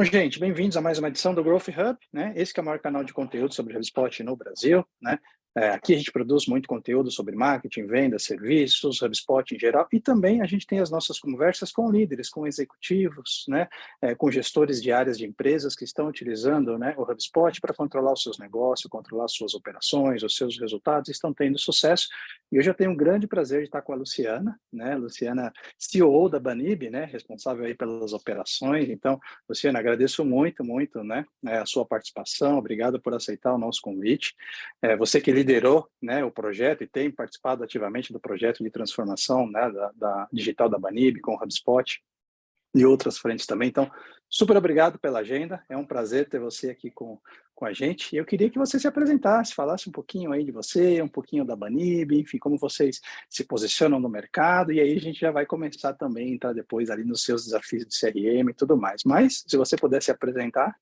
Bom, gente, bem-vindos a mais uma edição do Growth Hub, né? Esse que é o maior canal de conteúdo sobre HubSpot no Brasil, né? Aqui a gente produz muito conteúdo sobre marketing, vendas, serviços, HubSpot em geral, e também a gente tem as nossas conversas com líderes, com executivos, né? Com gestores de áreas de empresas que estão utilizando, né, o HubSpot para controlar os seus negócios, controlar as suas operações, os seus resultados, estão tendo sucesso. E hoje eu tenho um grande prazer de estar com a Luciana, né? Luciana, CEO da Banib, né? Responsável aí pelas operações. Então, Luciana, agradeço muito, né, a sua participação, obrigado por aceitar o nosso convite. Você que liderou, né, o projeto e tem participado ativamente do projeto de transformação, né, da digital da Banib com o HubSpot e outras frentes também. Então, super obrigado pela agenda, é um prazer ter você aqui com a gente. E eu queria que você se apresentasse, falasse um pouquinho aí de você, um pouquinho da Banib, enfim, como vocês se posicionam no mercado, e aí a gente já vai começar também a entrar depois ali nos seus desafios de CRM e tudo mais. Mas, se você pudesse apresentar.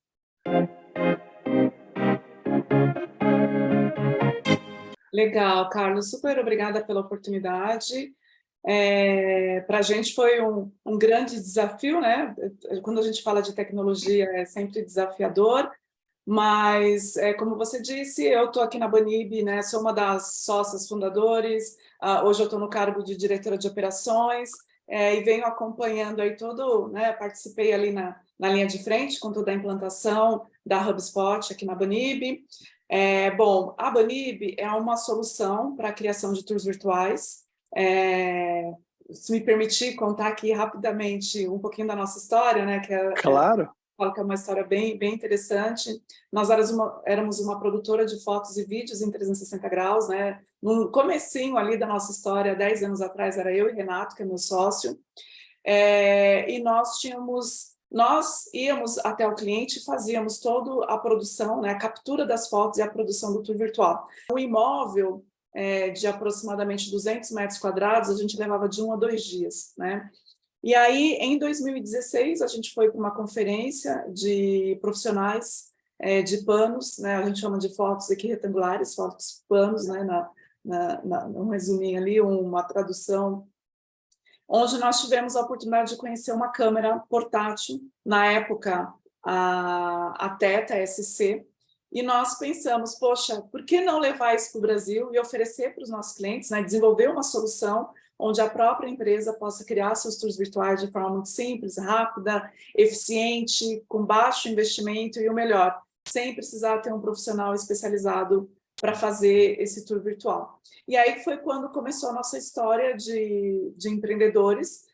Legal, Carlos, super obrigada pela oportunidade. Para a gente foi um grande desafio, né? Quando a gente fala de tecnologia é sempre desafiador, mas, como você disse, eu estou aqui na Banib, né? Sou uma das sócias fundadores, hoje eu estou no cargo de diretora de operações, e venho acompanhando aí todo, né? Participei ali na linha de frente com toda a implantação da HubSpot aqui na Banib. Bom, a Banib é uma solução para a criação de tours virtuais. Se me permitir contar aqui rapidamente um pouquinho da nossa história, né? Claro. Falo que é uma história bem interessante. Nós éramos uma produtora de fotos e vídeos em 360 graus, né? No comecinho ali da nossa história, 10 anos atrás, era eu e Renato, que é meu sócio, e nós íamos até o cliente e fazíamos toda a produção, né, a captura das fotos e a produção do tour virtual. Um imóvel de aproximadamente 200 metros quadrados, a gente levava de 1 a 2 dias, né? E aí, em 2016, a gente foi para uma conferência de profissionais de panos, né? A gente chama de fotos aqui retangulares, fotos panos, né? Um resuminho ali, uma tradução, onde nós tivemos a oportunidade de conhecer uma câmera portátil, na época a Theta SC, e nós pensamos, poxa, por que não levar isso para o Brasil e oferecer para os nossos clientes, né, desenvolver uma solução onde a própria empresa possa criar seus tours virtuais de forma muito simples, rápida, eficiente, com baixo investimento e o melhor, sem precisar ter um profissional especializado para fazer esse tour virtual. E aí foi quando começou a nossa história de empreendedores.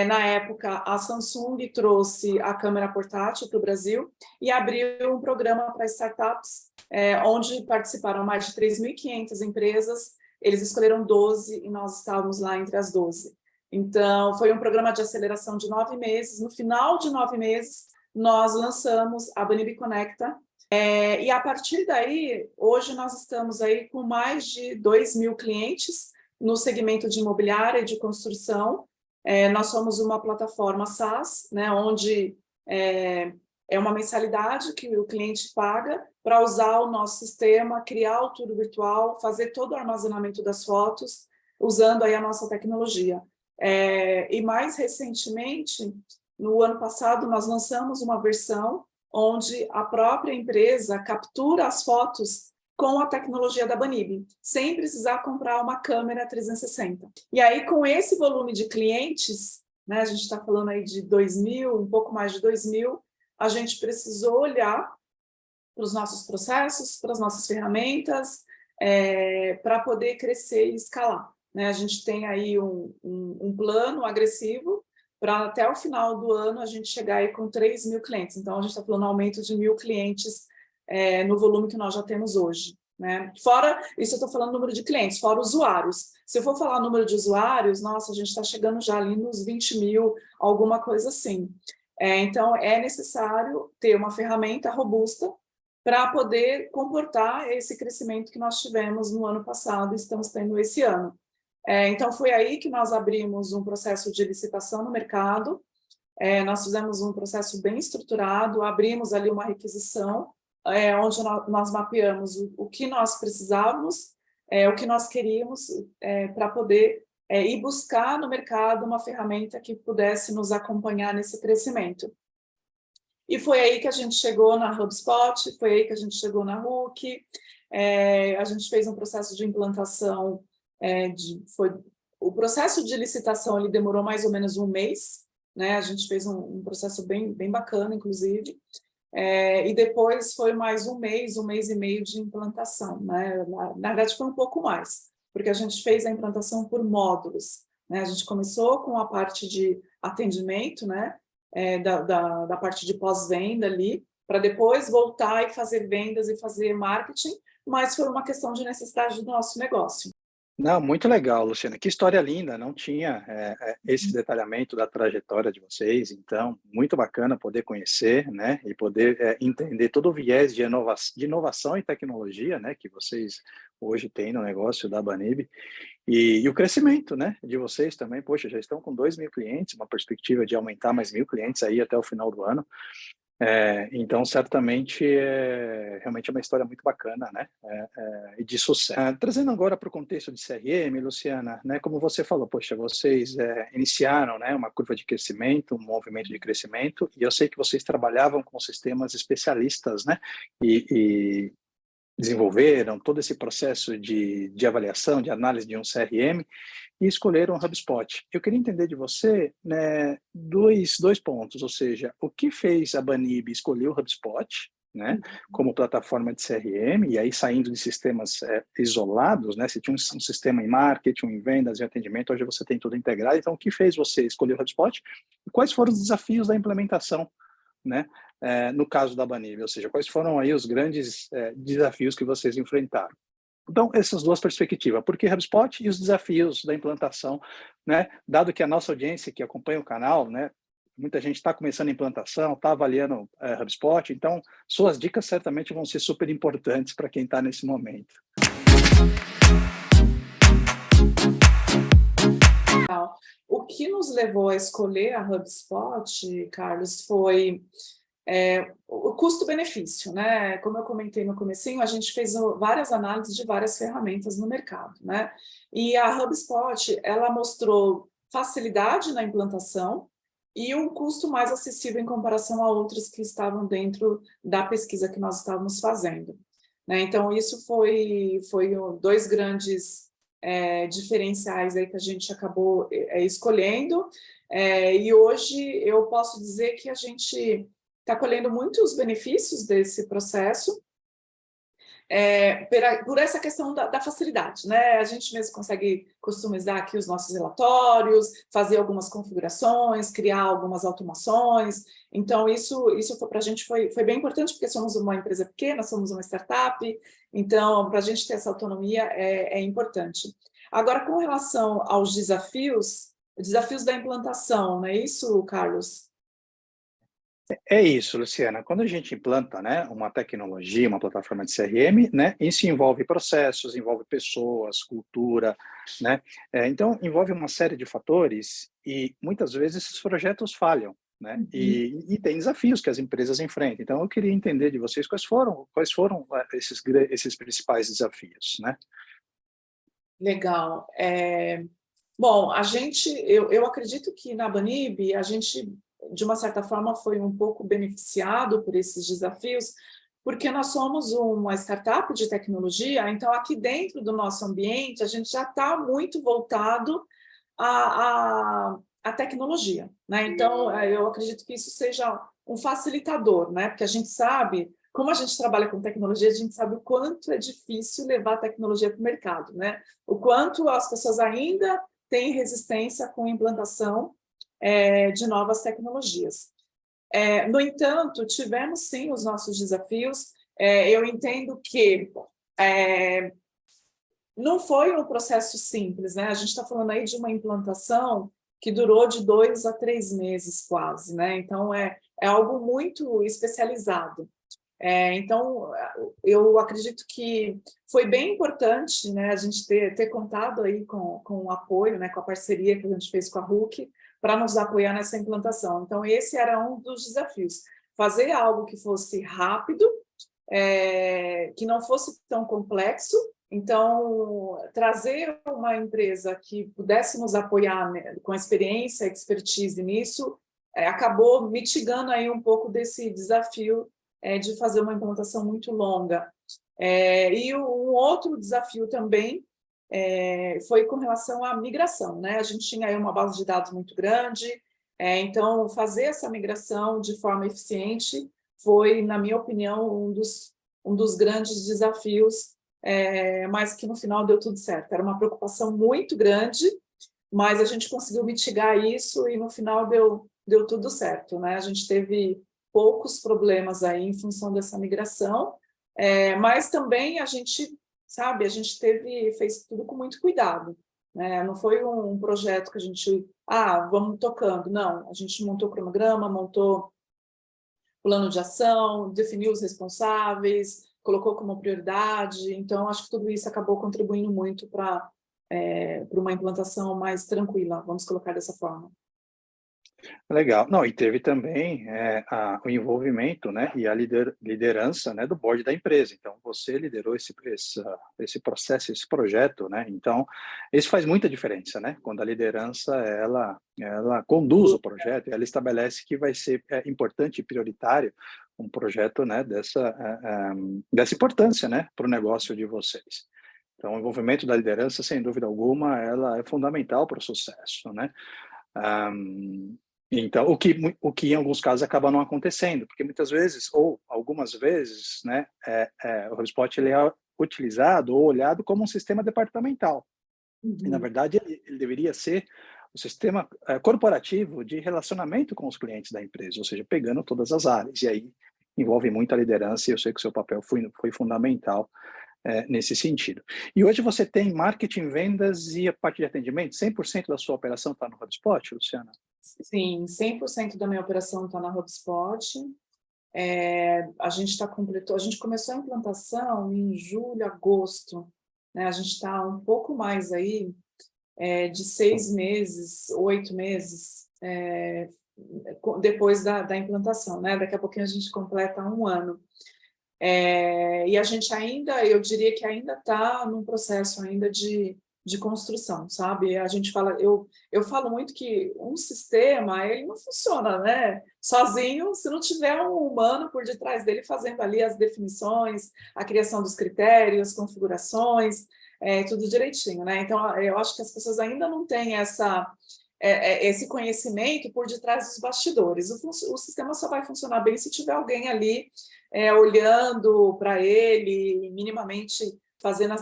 Na época, a Samsung trouxe a câmera portátil para o Brasil e abriu um programa para startups, onde participaram mais de 3.500 empresas. Eles escolheram 12 e nós estávamos lá entre as 12. Então, foi um programa de aceleração de 9 meses. No final de 9 meses, nós lançamos a Banib Conecta, e a partir daí, hoje nós estamos aí com mais de 2.000 clientes no segmento de imobiliária e de construção. Nós somos uma plataforma SaaS, né, onde é uma mensalidade que o cliente paga para usar o nosso sistema, criar o tour virtual, fazer todo o armazenamento das fotos, usando aí a nossa tecnologia. E mais recentemente, no ano passado, nós lançamos uma versão onde a própria empresa captura as fotos com a tecnologia da Banib, sem precisar comprar uma câmera 360. E aí, com esse volume de clientes, né, a gente está falando aí de 2.000, um pouco mais de 2.000, a gente precisou olhar para os nossos processos, para as nossas ferramentas, para poder crescer e escalar, né? A gente tem aí um plano agressivo para até o final do ano a gente chegar aí com 3.000 clientes. Então, a gente está falando um aumento de 1.000 clientes no volume que nós já temos hoje, né? Fora, isso eu estou falando número de clientes, fora usuários. Se eu for falar número de usuários, nossa, a gente está chegando já ali nos 20.000, alguma coisa assim. Então, é necessário ter uma ferramenta robusta para poder comportar esse crescimento que nós tivemos no ano passado e estamos tendo esse ano. Então, foi aí que nós abrimos um processo de licitação no mercado, nós fizemos um processo bem estruturado, abrimos ali uma requisição, onde nós mapeamos o que nós precisávamos, o que nós queríamos, para poder ir buscar no mercado uma ferramenta que pudesse nos acompanhar nesse crescimento. E foi aí que a gente chegou na HubSpot, foi aí que a gente chegou na Hook. A gente fez um processo de implantação, o processo de licitação ele demorou mais ou menos um mês, né? A gente fez um processo bem bacana, inclusive. E depois foi mais um mês e meio de implantação, né? Na verdade, foi um pouco mais, porque a gente fez a implantação por módulos, né? A gente começou com a parte de atendimento, né? Da parte de pós-venda ali, para depois voltar e fazer vendas e fazer marketing, mas foi uma questão de necessidade do nosso negócio. Não, muito legal, Luciana. Que história linda. Não tinha esse detalhamento da trajetória de vocês. Então, muito bacana poder conhecer, né, e poder entender todo o viés de inovação e tecnologia, né, que vocês hoje têm no negócio da Banib e o crescimento, né, de vocês também. Poxa, já estão com 2.000 clientes, uma perspectiva de aumentar mais 1.000 clientes aí até o final do ano. Então, certamente, realmente é uma história muito bacana, né? E de sucesso. Trazendo agora para o contexto de CRM, Luciana, né? Como você falou, poxa, vocês iniciaram, né, uma curva de crescimento, um movimento de crescimento, e eu sei que vocês trabalhavam com sistemas especialistas, né? E desenvolveram todo esse processo de avaliação, de análise de um CRM, e escolheram o HubSpot. Eu queria entender de você, né, dois pontos, ou seja, o que fez a Banib escolher o HubSpot, né, como plataforma de CRM, e aí saindo de sistemas isolados, né, você tinha um sistema em marketing, em vendas e atendimento, hoje você tem tudo integrado, então o que fez você escolher o HubSpot? E quais foram os desafios da implementação, né, no caso da Banib, ou seja, quais foram aí os grandes desafios que vocês enfrentaram? Então, essas duas perspectivas, por que HubSpot e os desafios da implantação, né? Dado que a nossa audiência que acompanha o canal, né, muita gente está começando a implantação, está avaliando HubSpot, então suas dicas certamente vão ser super importantes para quem está nesse momento. O que nos levou a escolher a HubSpot, Carlos, foi o custo-benefício, né? Como eu comentei no comecinho, a gente fez várias análises de várias ferramentas no mercado, né? E a HubSpot, ela mostrou facilidade na implantação e um custo mais acessível em comparação a outras que estavam dentro da pesquisa que nós estávamos fazendo, né? Então, isso foi dois grandes diferenciais aí que a gente acabou escolhendo, e hoje eu posso dizer que a gente está colhendo muitos benefícios desse processo, por essa questão da facilidade, né? A gente mesmo consegue customizar aqui os nossos relatórios, fazer algumas configurações, criar algumas automações. Então, isso para a gente foi bem importante, porque somos uma empresa pequena, somos uma startup, então, para a gente ter essa autonomia é importante. Agora, com relação aos desafios da implantação, não é isso, Carlos? É isso, Luciana. Quando a gente implanta, né, uma tecnologia, uma plataforma de CRM, né, isso envolve processos, envolve pessoas, cultura, né? Então, envolve uma série de fatores e muitas vezes esses projetos falham, né? E tem desafios que as empresas enfrentam. Então, eu queria entender de vocês quais foram esses principais desafios, né? Legal. Bom, eu acredito que na Banib a gente, de uma certa forma, foi um pouco beneficiado por esses desafios, porque nós somos uma startup de tecnologia, então aqui dentro do nosso ambiente a gente já está muito voltado à tecnologia, né? Então, eu acredito que isso seja um facilitador, né? Porque a gente sabe, como a gente trabalha com tecnologia, a gente sabe o quanto é difícil levar a tecnologia para o mercado, né? O quanto as pessoas ainda têm resistência com a implantação de novas tecnologias. No entanto, tivemos sim os nossos desafios. Eu entendo que não foi um processo simples, né? A gente está falando aí de uma implantação que durou de 2 a 3 meses quase, né? Então, é algo muito especializado. Então, eu acredito que foi bem importante, né, a gente ter contado aí com o apoio, né, com a parceria que a gente fez com a Hook, para nos apoiar nessa implantação. Então, esse era um dos desafios, fazer algo que fosse rápido, que não fosse tão complexo. Então, trazer uma empresa que pudesse nos apoiar, né, com experiência, expertise nisso, acabou mitigando aí um pouco desse desafio de fazer uma implantação muito longa. E um outro desafio também foi com relação à migração, né? A gente tinha aí uma base de dados muito grande, então fazer essa migração de forma eficiente foi, na minha opinião, um dos grandes desafios, mas que no final deu tudo certo. Era uma preocupação muito grande, mas a gente conseguiu mitigar isso e no final deu tudo certo, né? A gente teve poucos problemas aí em função dessa migração, mas também a gente, sabe, fez tudo com muito cuidado, né? Não foi um projeto que a gente, vamos tocando, não, a gente montou cronograma, montou plano de ação, definiu os responsáveis, colocou como prioridade, então acho que tudo isso acabou contribuindo muito para uma implantação mais tranquila, vamos colocar dessa forma. Legal. Não, e teve também o envolvimento, né, e a liderança, né, do board da empresa. Então, você liderou esse processo, esse projeto, né? Então, isso faz muita diferença, né? Quando a liderança, ela conduz o projeto, ela estabelece que vai ser importante e prioritário um projeto, né, dessa importância, né, para o negócio de vocês. Então, o envolvimento da liderança, sem dúvida alguma, ela é fundamental para o sucesso, né? Então, o que em alguns casos acaba não acontecendo, porque muitas vezes, ou algumas vezes, né, o HubSpot ele é utilizado ou olhado como um sistema departamental. E, na verdade, ele deveria ser o sistema corporativo de relacionamento com os clientes da empresa, ou seja, pegando todas as áreas. E aí envolve muito a liderança, e eu sei que o seu papel foi fundamental nesse sentido. E hoje você tem marketing, vendas e a parte de atendimento? 100% da sua operação está no HubSpot, Luciana? Sim, 100% da minha operação está na HubSpot. A gente começou a implantação em julho, agosto, né? A gente está um pouco mais aí de 6 meses, 8 meses depois da implantação, né? Daqui a pouquinho a gente completa 1 ano. E a gente ainda, eu diria que ainda está num processo ainda de construção, sabe? A gente fala, eu falo muito que um sistema, ele não funciona, né? Sozinho, se não tiver um humano por detrás dele fazendo ali as definições, a criação dos critérios, configurações, tudo direitinho, né? Então, eu acho que as pessoas ainda não têm esse conhecimento por detrás dos bastidores. O sistema só vai funcionar bem se tiver alguém ali olhando para ele, minimamente fazendo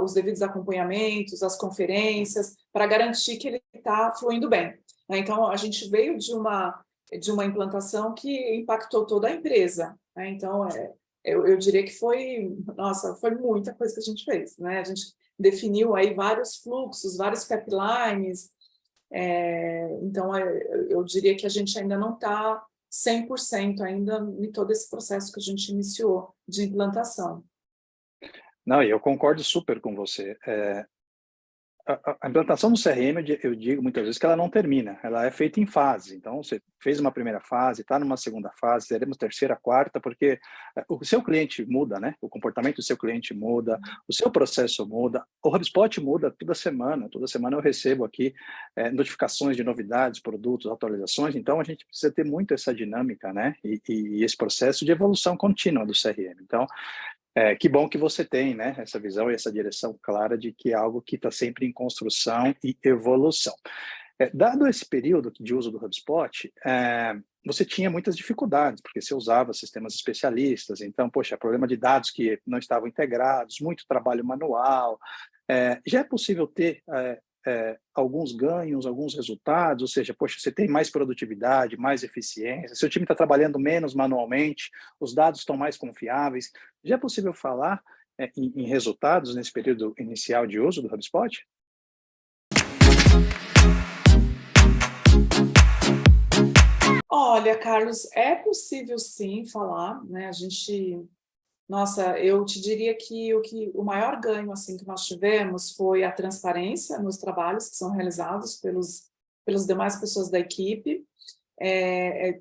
os devidos acompanhamentos, as conferências, para garantir que ele está fluindo bem. Então, a gente veio de uma implantação que impactou toda a empresa. Então, eu diria que foi muita coisa que a gente fez, né? A gente definiu aí vários fluxos, vários pipelines. Então, eu diria que a gente ainda não está 100% ainda em todo esse processo que a gente iniciou de implantação. Não, e eu concordo super com você. A implantação do CRM, eu digo muitas vezes que ela não termina, ela é feita em fase. Então, você fez uma primeira fase, está numa segunda fase, teremos terceira, quarta, porque o seu cliente muda, né? O comportamento do seu cliente muda, o seu processo muda, o HubSpot muda toda semana. Toda semana eu recebo aqui notificações de novidades, produtos, atualizações. Então, a gente precisa ter muito essa dinâmica, né? E esse processo de evolução contínua do CRM. Então, que bom que você tem, né, essa visão e essa direção clara de que é algo que está sempre em construção e evolução. Dado esse período de uso do HubSpot, você tinha muitas dificuldades, porque você usava sistemas especialistas, então, poxa, problema de dados que não estavam integrados, muito trabalho manual. Já é possível ter alguns ganhos, alguns resultados, ou seja, poxa, você tem mais produtividade, mais eficiência, seu time está trabalhando menos manualmente, os dados estão mais confiáveis. Já é possível falar em resultados nesse período inicial de uso do HubSpot? Olha, Carlos, é possível sim falar, né? Nossa, eu te diria que o maior ganho assim que nós tivemos foi a transparência nos trabalhos que são realizados pelas demais pessoas da equipe.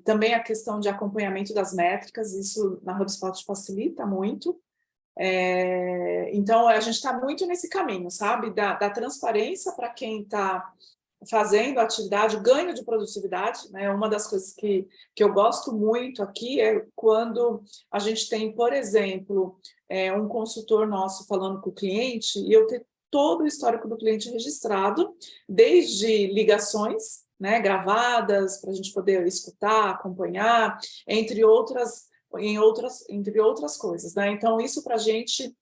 Também a questão de acompanhamento das métricas, isso na HubSpot facilita muito. Então, a gente está muito nesse caminho, sabe? Da transparência para quem está fazendo atividade, ganho de produtividade, né? Uma das coisas que eu gosto muito aqui é quando a gente tem, por exemplo, um consultor nosso falando com o cliente e eu ter todo o histórico do cliente registrado, desde ligações, né, gravadas, para a gente poder escutar, acompanhar, entre outras coisas, né? Então, isso para a gente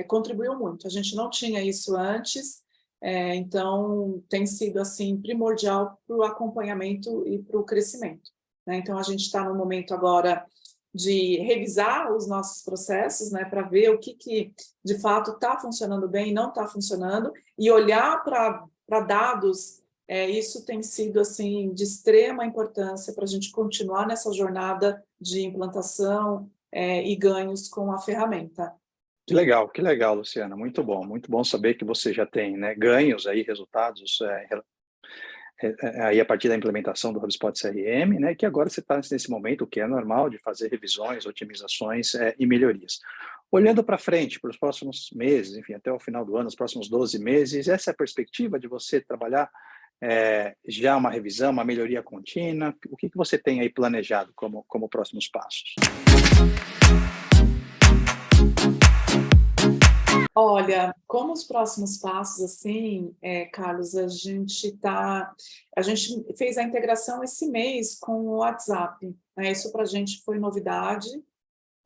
contribuiu muito. A gente não tinha isso antes, então tem sido assim primordial para o acompanhamento e para o crescimento, né? Então, a gente está no momento agora de revisar os nossos processos, né, para ver o que de fato está funcionando bem e não está funcionando, e olhar para dados. Isso tem sido assim de extrema importância para a gente continuar nessa jornada de implantação e ganhos com a ferramenta. Que legal, Luciana, muito bom saber que você já tem, né, ganhos aí, resultados aí a partir da implementação do HubSpot CRM, né, que agora você está nesse momento que é normal de fazer revisões, otimizações e melhorias. Olhando para frente, para os próximos meses, enfim, até o final do ano, os próximos 12 meses, essa é a perspectiva de você trabalhar já uma revisão, uma melhoria contínua? O que você tem aí planejado como próximos passos? Olha, como os próximos passos, assim, Carlos, a gente fez a integração esse mês com o WhatsApp, né? Isso para a gente foi novidade,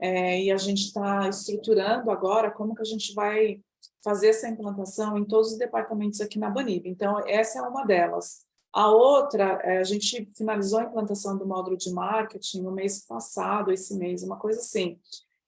e a gente está estruturando agora como que a gente vai fazer essa implantação em todos os departamentos aqui na Banib. Então, essa é uma delas. A outra, a gente finalizou a implantação do módulo de marketing no mês passado, esse mês, uma coisa assim.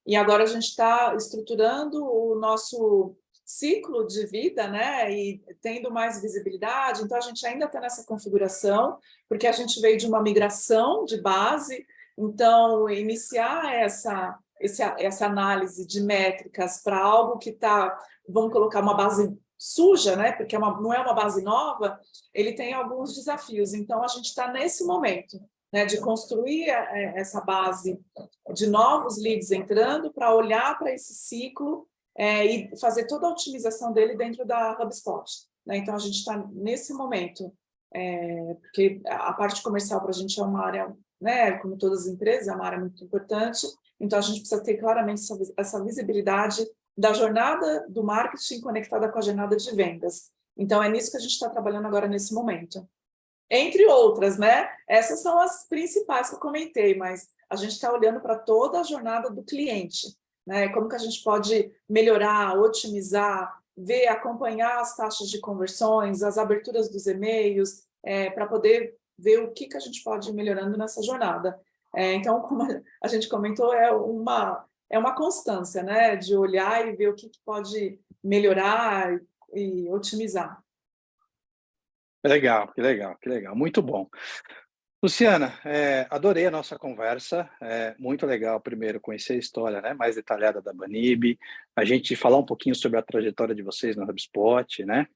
E agora a gente está estruturando o nosso ciclo de vida, né? E tendo mais visibilidade. Então, a gente ainda está nessa configuração, porque a gente veio de uma migração de base. Então, iniciar essa análise de métricas para algo que está, vamos colocar uma base suja, né? Porque não é uma base nova, ele tem alguns desafios. Então, a gente está nesse momento, né, de construir essa base de novos leads entrando para olhar para esse ciclo e fazer toda a otimização dele dentro da HubSpot, né? Então, a gente está nesse momento, porque a parte comercial para a gente é uma área, né, como todas as empresas, é uma área muito importante, então a gente precisa ter claramente essa visibilidade da jornada do marketing conectada com a jornada de vendas. Então, é nisso que a gente está trabalhando agora nesse momento. Entre outras, né? Essas são as principais que eu comentei, mas a gente está olhando para toda a jornada do cliente, né? Como que a gente pode melhorar, otimizar, ver, acompanhar as taxas de conversões, as aberturas dos e-mails, para poder ver o que a gente pode ir melhorando nessa jornada. Então, como a gente comentou, é uma constância, né? De olhar e ver o que pode melhorar e otimizar. Que legal. Muito bom. Luciana, adorei a nossa conversa, muito legal, primeiro, conhecer a história, né, mais detalhada da Banib, a gente falar um pouquinho sobre a trajetória de vocês no HubSpot, né,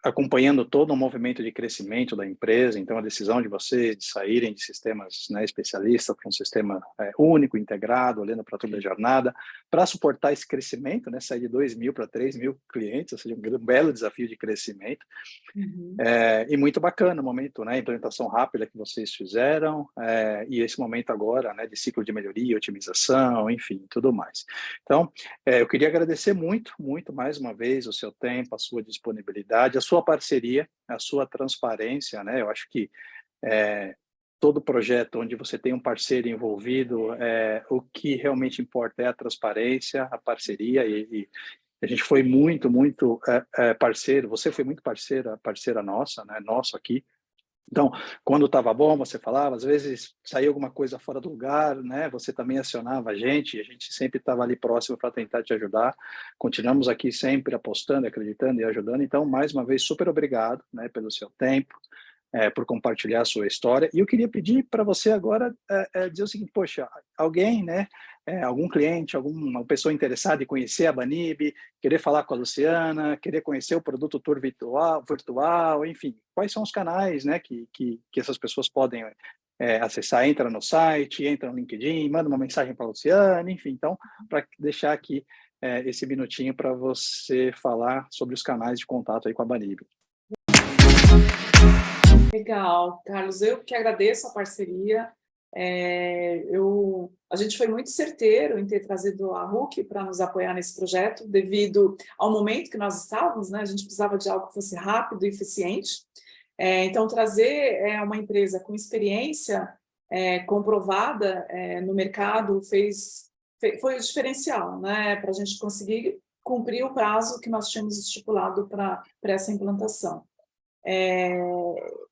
acompanhando todo o movimento de crescimento da empresa, então a decisão de vocês de saírem de sistemas, né, especialistas para um sistema único, integrado, olhando para toda a jornada, para suportar esse crescimento, né, sair de 2.000 para 3.000 clientes, ou seja, um belo desafio de crescimento. Uhum. E muito bacana o momento, né, a implementação rápida que vocês fizeram, e esse momento agora, né, de ciclo de melhoria, otimização, enfim, tudo mais. Então, eu queria agradecer muito mais uma vez o seu tempo, a sua disponibilidade, a sua parceria, a sua transparência, né, eu acho que todo projeto onde você tem um parceiro envolvido, o que realmente importa é a transparência, a parceria e a gente foi muito parceiro, você foi muito parceira nossa, né, nosso aqui. Então, quando estava bom, você falava, às vezes saía alguma coisa fora do lugar, né, você também acionava a gente sempre estava ali próximo para tentar te ajudar. Continuamos aqui sempre apostando, acreditando e ajudando. Então, mais uma vez, super obrigado, né, pelo seu tempo, por compartilhar a sua história. E eu queria pedir para você agora dizer o seguinte, poxa, alguém, né, algum cliente, alguma pessoa interessada em conhecer a Banib, querer falar com a Luciana, querer conhecer o produto Tour virtual, enfim, quais são os canais, né, que essas pessoas podem acessar? Entra no site, entra no LinkedIn, manda uma mensagem para a Luciana, enfim. Então, para deixar aqui esse minutinho para você falar sobre os canais de contato aí com a Banib. Legal, Carlos, eu que agradeço a parceria. A gente foi muito certeiro em ter trazido a RUC para nos apoiar nesse projeto, devido ao momento que nós estávamos, né? A gente precisava de algo que fosse rápido e eficiente. Então, trazer uma empresa com experiência comprovada no mercado foi o diferencial, né? Para a gente conseguir cumprir o prazo que nós tínhamos estipulado para essa implantação.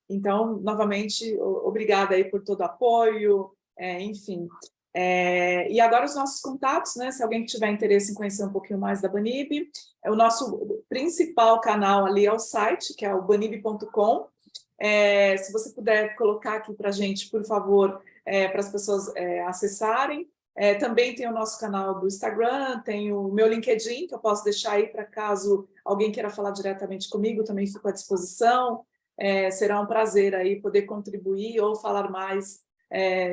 Então, novamente, obrigada aí por todo o apoio, enfim. E agora os nossos contatos, né? Se alguém tiver interesse em conhecer um pouquinho mais da Banib, o nosso principal canal ali é o site, que é o banib.com. Se você puder colocar aqui para a gente, por favor, para as pessoas acessarem. Também tem o nosso canal do Instagram, tem o meu LinkedIn, que eu posso deixar aí para caso alguém queira falar diretamente comigo, também fico à disposição. Será um prazer aí poder contribuir ou falar mais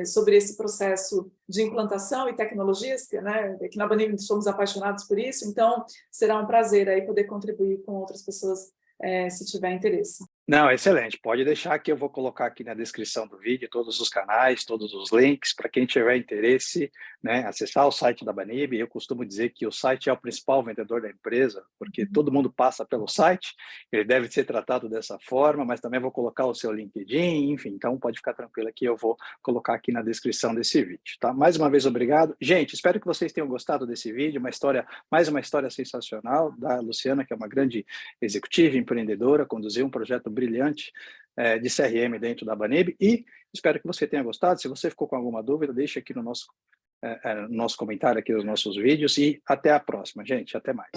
sobre esse processo de implantação e tecnologias, né? Que na Banib somos apaixonados por isso, então será um prazer aí poder contribuir com outras pessoas se tiver interesse. Não, excelente. Pode deixar que eu vou colocar aqui na descrição do vídeo todos os canais, todos os links, para quem tiver interesse, né, acessar o site da Banib. Eu costumo dizer que o site é o principal vendedor da empresa, porque todo mundo passa pelo site, ele deve ser tratado dessa forma, mas também vou colocar o seu LinkedIn, enfim, então pode ficar tranquilo que eu vou colocar aqui na descrição desse vídeo, tá? Mais uma vez, obrigado. Gente, espero que vocês tenham gostado desse vídeo, mais uma história sensacional da Luciana, que é uma grande executiva, empreendedora, conduziu um projeto brilhante de CRM dentro da Banib, e espero que você tenha gostado. Se você ficou com alguma dúvida, deixe aqui no nosso comentário, aqui nos nossos vídeos, e até a próxima, gente. Até mais.